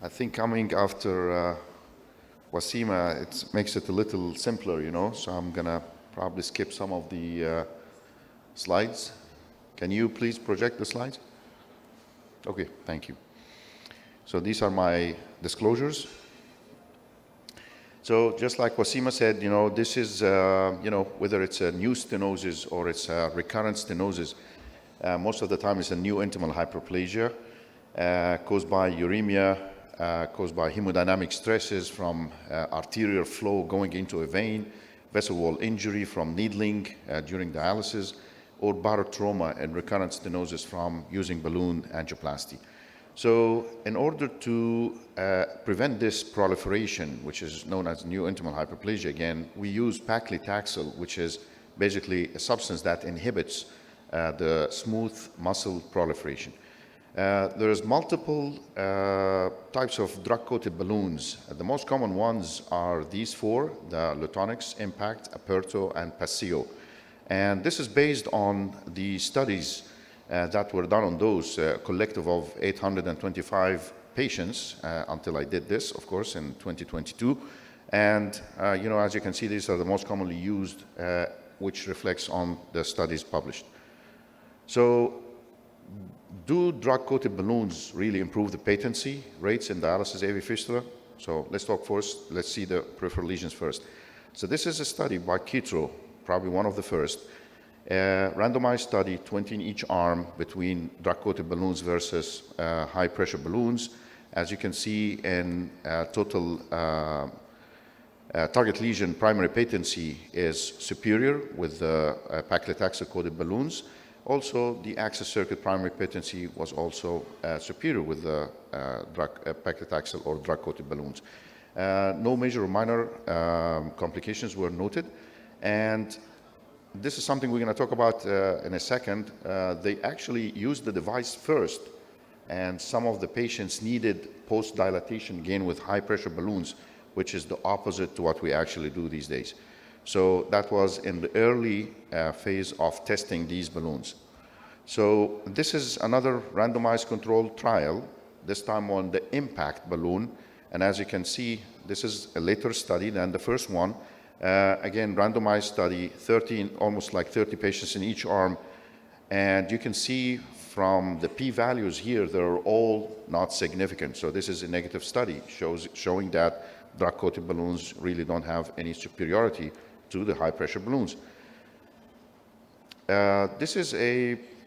I think coming after Wasima, it makes it a little simpler, so I'm going to probably skip some of the slides. Can you please project the slides? Okay, thank you. So these are my disclosures. So just like Wasima said, this is, whether it's a new stenosis or it's a recurrent stenosis, most of the time it's a new intimal hyperplasia caused by uremia, caused by hemodynamic stresses from arterial flow going into a vein, vessel wall injury from needling during dialysis, or barotrauma and recurrent stenosis from using balloon angioplasty. So in order to prevent this proliferation, which is known as new intimal hyperplasia again, we use paclitaxel, which is basically a substance that inhibits the smooth muscle proliferation. There's multiple types of drug-coated balloons. The most common ones are these four, the Lutonix, Impact, Aperto, and Passio. And this is based on the studies that were done on those, collective of 825 patients until I did this, of course, in 2022. And, as you can see, these are the most commonly used, which reflects on the studies published. So, do drug-coated balloons really improve the patency rates in dialysis AV fistula? So let's talk first. Let's see the peripheral lesions first. So this is a study by Kitro, probably one of the first. Randomized study, 20 in each arm between drug-coated balloons versus high-pressure balloons. As you can see in total target lesion primary patency is superior with the paclitaxel-coated balloons. Also, the access circuit primary patency was also superior with the paclitaxel or drug-coated balloons. No major or minor complications were noted. And this is something we're going to talk about in a second. They actually used the device first, and some of the patients needed post-dilatation again with high-pressure balloons, which is the opposite to what we actually do these days. So that was in the early phase of testing these balloons. So this is another randomized controlled trial, this time on the Impact balloon. And as you can see, this is a later study than the first one. Again, randomized study, almost like 30 patients in each arm. And you can see from the p-values here, they're all not significant. So this is a negative study showing that drug-coated balloons really don't have any superiority to the high-pressure balloons. This is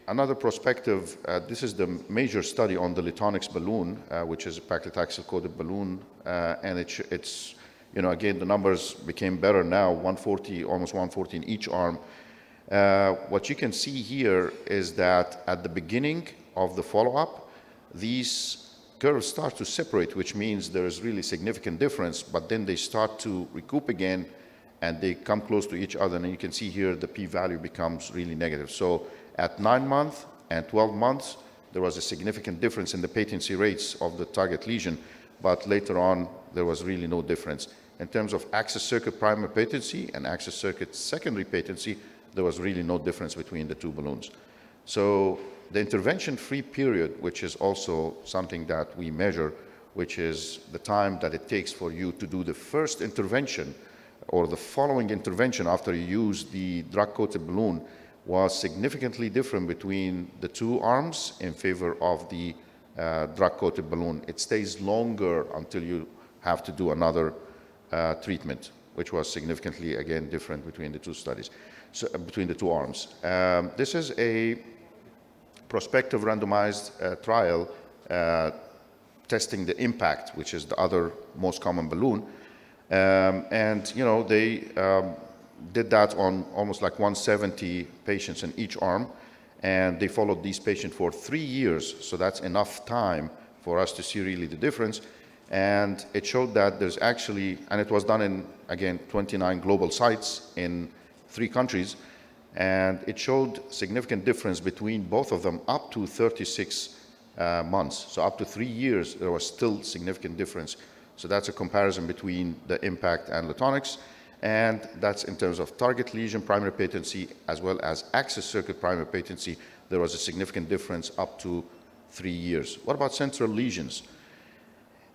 another prospective, this is the major study on the Lutonix balloon, which is a paclitaxel-coated balloon, and it's, again, the numbers became better now, 140, almost 140 in each arm. What you can see here is that at the beginning of the follow-up, these curves start to separate, which means there's really significant difference, but then they start to recoup again, and they come close to each other, and you can see here the p-value becomes really negative. So at 9 months and 12 months, there was a significant difference in the patency rates of the target lesion, but later on, there was really no difference. In terms of access circuit primary patency and access circuit secondary patency, there was really no difference between the two balloons. So the intervention-free period, which is also something that we measure, which is the time that it takes for you to do the first intervention or the following intervention after you use the drug-coated balloon, was significantly different between the two arms in favor of the drug-coated balloon. It stays longer until you have to do another treatment, which was significantly, again, different between the two studies, so between the two arms. This is a prospective randomized trial testing the Impact, which is the other most common balloon. They did that on almost like 170 patients in each arm, and they followed these patients for 3 years. So that's enough time for us to see really the difference. And it showed that there's actually, and it was done in, again, 29 global sites in 3 countries, and it showed significant difference between both of them up to 36 months. So up to 3 years, there was still significant difference. So that's a comparison between the Impact and Lutonix, and that's in terms of target lesion primary patency as well as access circuit primary patency. There was a significant difference up to 3 years. What about central lesions?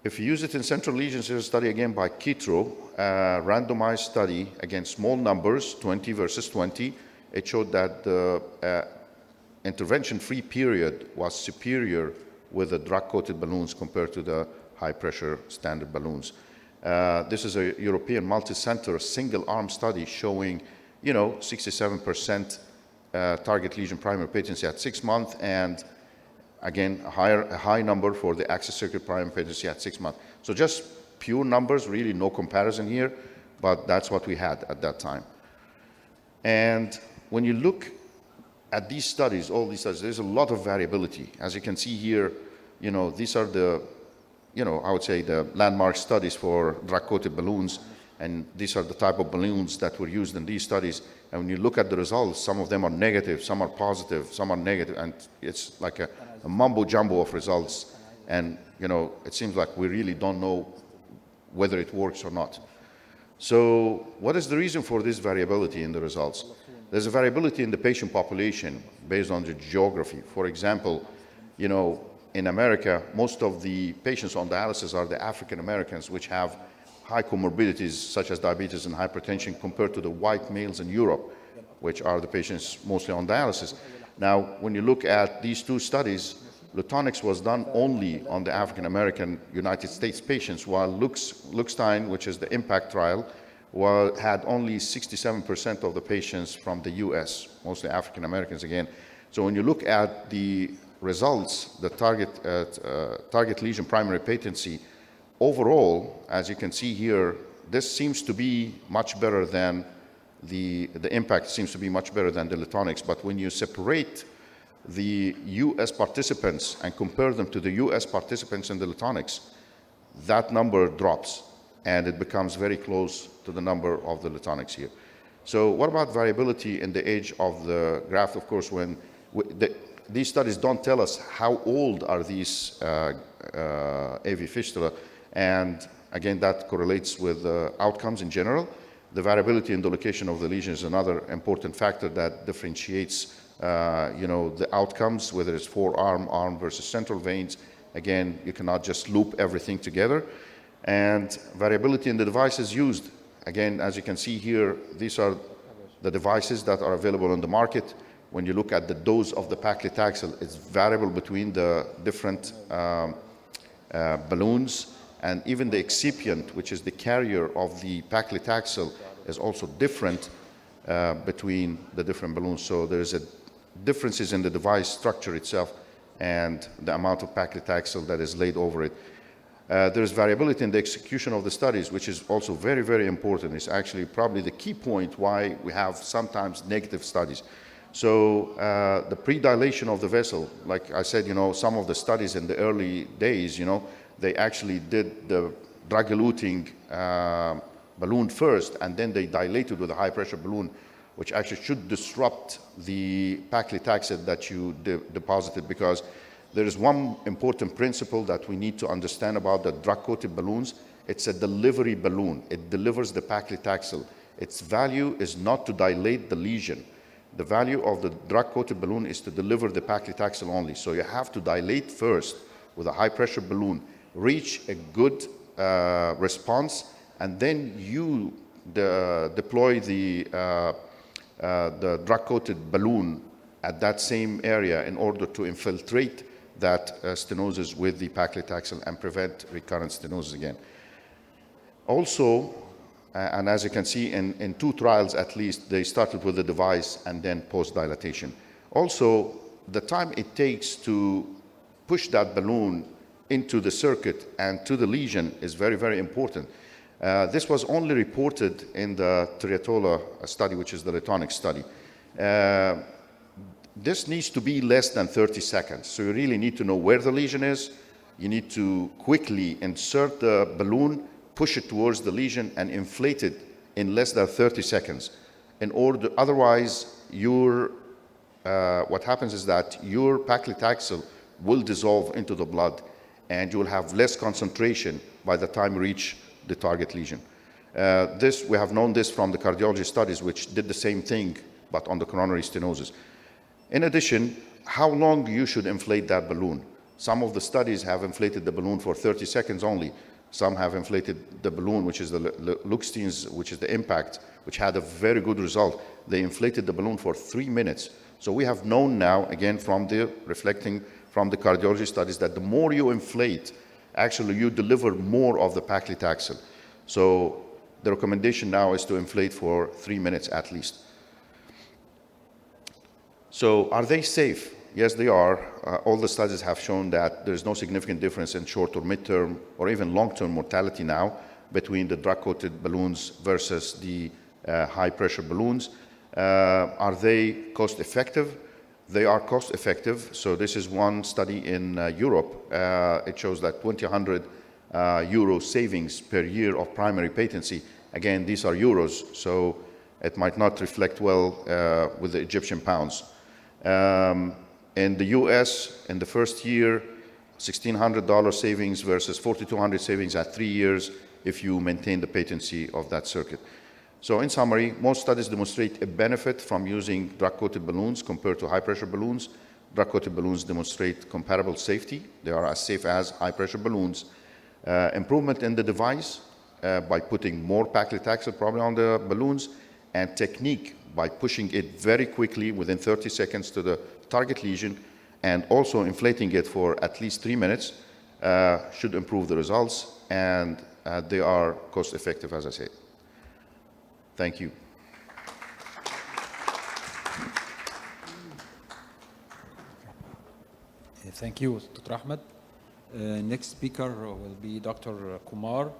If you use it in central lesions, there's a study again by Kitro, a randomized study against small numbers, 20 versus 20. It showed that the intervention-free period was superior with the drug-coated balloons compared to the high-pressure standard balloons. This is a European multi-center single-arm study showing, 67% target lesion primary patency at 6 months, and again, a high number for the axis circuit primary patency at 6 months. So just pure numbers, really no comparison here, but that's what we had at that time. And when you look at these studies, all these studies, there's a lot of variability. As you can see here, these are the, I would say the landmark studies for drug-coated balloons, and these are the type of balloons that were used in these studies. And when you look at the results, some of them are negative, some are positive, some are negative, and it's like a mumbo-jumbo of results. And, it seems like we really don't know whether it works or not. So what is the reason for this variability in the results? There's a variability in the patient population based on the geography. For example, in America, most of the patients on dialysis are the African Americans, which have high comorbidities such as diabetes and hypertension compared to the white males in Europe, which are the patients mostly on dialysis. Now, when you look at these two studies, Lutonix was done only on the African American United States patients, while Luxtine, which is the IMPACT trial, had only 67% of the patients from the US, mostly African Americans again. So when you look at the results, the target lesion primary patency, overall, as you can see here, this seems to be much better than the IMPACT seems to be much better than the Lutonix. But when you separate the US participants and compare them to the US participants in the Lutonix, that number drops and it becomes very close to the number of the Lutonix here. So what about variability in the age of the graft? Of course, when these studies don't tell us how old are these AV fistula, and again, that correlates with outcomes in general. The variability in the location of the lesion is another important factor that differentiates the outcomes, whether it's forearm, arm versus central veins. Again, you cannot just loop everything together. And variability in the devices used. Again, as you can see here, these are the devices that are available on the market. When you look at the dose of the paclitaxel, it's variable between the different balloons, and even the excipient, which is the carrier of the paclitaxel, is also different between the different balloons. So there's differences in the device structure itself and the amount of paclitaxel that is laid over it. There's variability in the execution of the studies, which is also very, very important. It's actually probably the key point why we have sometimes negative studies. So the predilation of the vessel, like I said, some of the studies in the early days, they actually did the drug-eluting balloon first, and then they dilated with a high-pressure balloon, which actually should disrupt the paclitaxel that you deposited, because there is one important principle that we need to understand about the drug-coated balloons. It's a delivery balloon. It delivers the paclitaxel. Its value is not to dilate the lesion. The value of the drug-coated balloon is to deliver the paclitaxel only. So you have to dilate first with a high-pressure balloon, reach a good response, and then you deploy the drug-coated balloon at that same area in order to infiltrate that stenosis with the paclitaxel and prevent recurrent stenosis again. Also, and as you can see in two trials at least, they started with the device and then post-dilatation. Also, the time it takes to push that balloon into the circuit and to the lesion is very, very important. This was only reported in the Triatola study, which is the Lutonix study. This needs to be less than 30 seconds. So you really need to know where the lesion is. You need to quickly insert the balloon, push it towards the lesion, and inflate it in less than 30 seconds. Otherwise, what happens is that your paclitaxel will dissolve into the blood, and you will have less concentration by the time you reach the target lesion. We have known this from the cardiology studies, which did the same thing, but on the coronary stenosis. In addition, how long you should inflate that balloon? Some of the studies have inflated the balloon for 30 seconds only. Some have inflated the balloon, which is the Lukstein's, which is the impact, which had a very good result. They inflated the balloon for 3 minutes. So we have known now, again, reflecting from the cardiology studies, that the more you inflate, actually you deliver more of the paclitaxel. So the recommendation now is to inflate for 3 minutes at least. So are they safe? Yes, they are. All the studies have shown that there's no significant difference in short or midterm or even long-term mortality now between the drug-coated balloons versus the high-pressure balloons. Are they cost-effective? They are cost-effective. So this is one study in Europe. It shows that 2,100 euro savings per year of primary patency. Again, these are euros, so it might not reflect well with the Egyptian pounds. In the US, in the first year, $1,600 savings versus $4,200 savings at 3 years if you maintain the patency of that circuit. So in summary, most studies demonstrate a benefit from using drug-coated balloons compared to high-pressure balloons. Drug-coated balloons demonstrate comparable safety. They are as safe as high-pressure balloons. Improvement in the device by putting more paclitaxel probably on the balloons, and technique by pushing it very quickly within 30 seconds to the target lesion, and also inflating it for at least 3 minutes should improve the results, and they are cost-effective, as I said. Thank you. Thank you, Dr. Ahmed. Next speaker will be Dr. Kumar.